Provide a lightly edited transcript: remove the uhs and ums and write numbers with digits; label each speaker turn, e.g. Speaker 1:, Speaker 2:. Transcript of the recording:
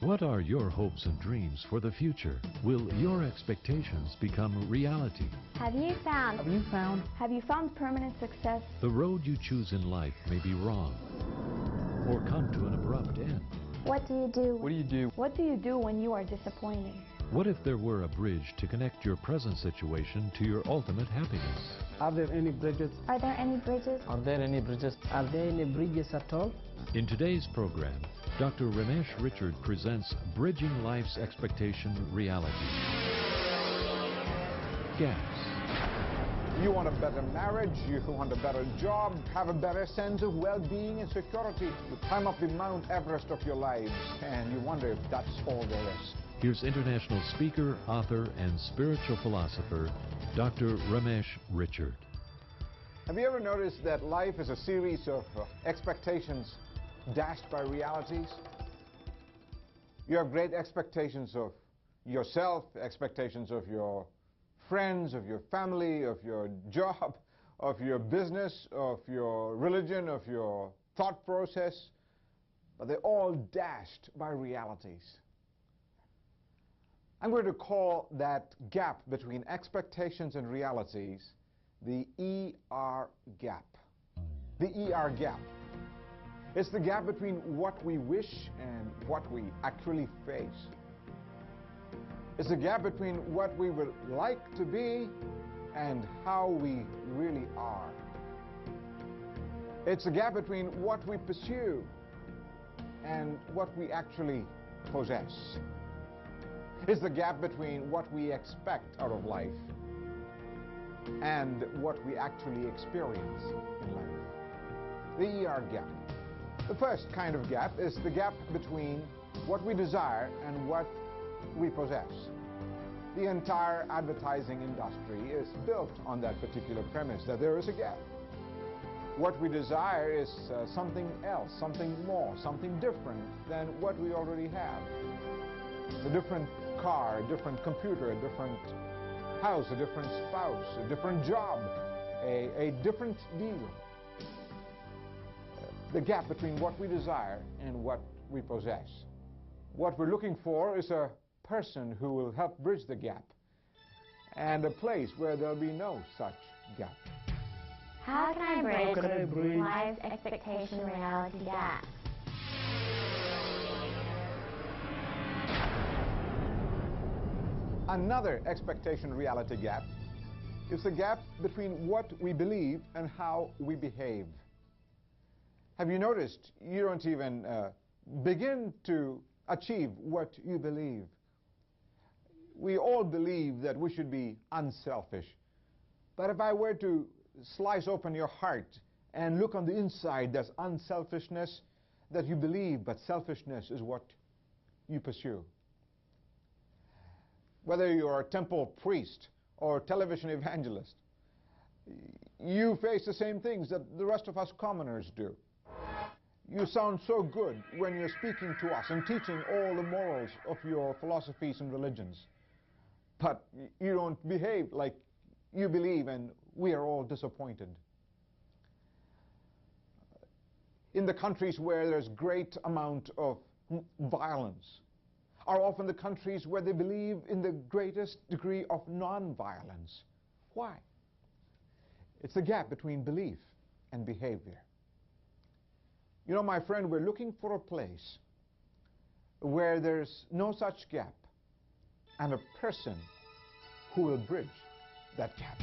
Speaker 1: What are your hopes and dreams for the future? Will your expectations become reality?
Speaker 2: Have you found permanent success?
Speaker 1: The road you choose in life may be wrong or come to an abrupt end.
Speaker 2: What do you do?
Speaker 3: What do you do?
Speaker 2: What do you do when you are disappointed?
Speaker 1: What if there were a bridge to connect your present situation to your ultimate happiness?
Speaker 4: Are there any bridges?
Speaker 2: Are there any bridges?
Speaker 3: Are there any bridges?
Speaker 4: Are there any bridges at all?
Speaker 1: In today's program, Dr. Ramesh Richard presents Bridging Life's Expectation Reality. Gaps.
Speaker 5: You want a better marriage, you want a better job, have a better sense of well-being and security, to climb up the Mount Everest of your lives, and you wonder if that's all there is.
Speaker 1: Here's international speaker, author, and spiritual philosopher, Dr. Ramesh Richard.
Speaker 5: Have you ever noticed that life is a series of expectations dashed by realities? You have great expectations of yourself, expectations of your friends, of your family, of your job, of your business, of your religion, of your thought process, but they're all dashed by realities. I'm going to call that gap between expectations and realities the ER gap. The ER gap. It's the gap between what we wish and what we actually face. It's the gap between what we would like to be and how we really are. It's the gap between what we pursue and what we actually possess. It's the gap between what we expect out of life and what we actually experience in life. The ER gap. The first kind of gap is the gap between what we desire and what we possess. The entire advertising industry is built on that particular premise, that there is a gap. What we desire is something else, something more, something different than what we already have. A different car, a different computer, a different house, a different spouse, a different job, a different deal. The gap between what we desire and what we possess. What we're looking for is a person who will help bridge the gap, and a place where there'll be no such gap.
Speaker 2: How can I bridge life's expectation reality gap?
Speaker 5: Another expectation reality gap is the gap between what we believe and how we behave. Have you noticed you don't even begin to achieve what you believe? We all believe that we should be unselfish. But if I were to slice open your heart and look on the inside, there's unselfishness that you believe, but selfishness is what you pursue. Whether you're a temple priest or television evangelist, you face the same things that the rest of us commoners do. You sound so good when you're speaking to us and teaching all the morals of your philosophies and religions, but you don't behave like you believe, and we are all disappointed. In the countries where there's great amount of violence are often the countries where they believe in the greatest degree of non-violence. Why? It's the gap between belief and behavior. You know, my friend, we're looking for a place where there's no such gap and a person who will bridge that gap.